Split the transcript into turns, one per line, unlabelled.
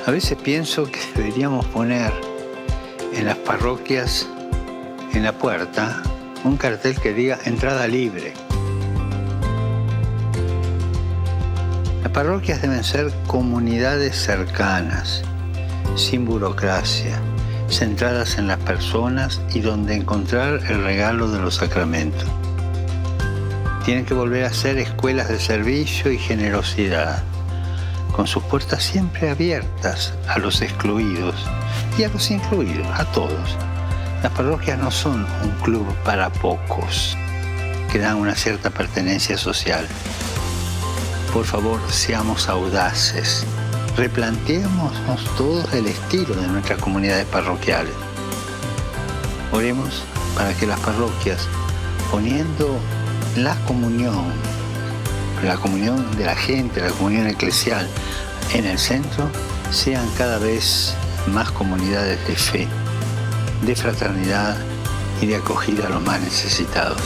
A veces pienso que deberíamos poner en las parroquias, en la puerta, un cartel que diga entrada libre. Las parroquias deben ser comunidades cercanas, sin burocracia, centradas en las personas y donde encontrar el regalo de los sacramentos. Tienen que volver a ser escuelas de servicio y generosidad, con sus puertas siempre abiertas a los excluidos y a los incluidos, a todos. Las parroquias no son un club para pocos, que dan una cierta pertenencia social. Por favor, seamos audaces. Replanteémonos todos el estilo de nuestras comunidades parroquiales. Oremos para que las parroquias, poniendo la comunión de la gente, la comunión eclesial en el centro, sean cada vez más comunidades de fe, de fraternidad y de acogida a los más necesitados.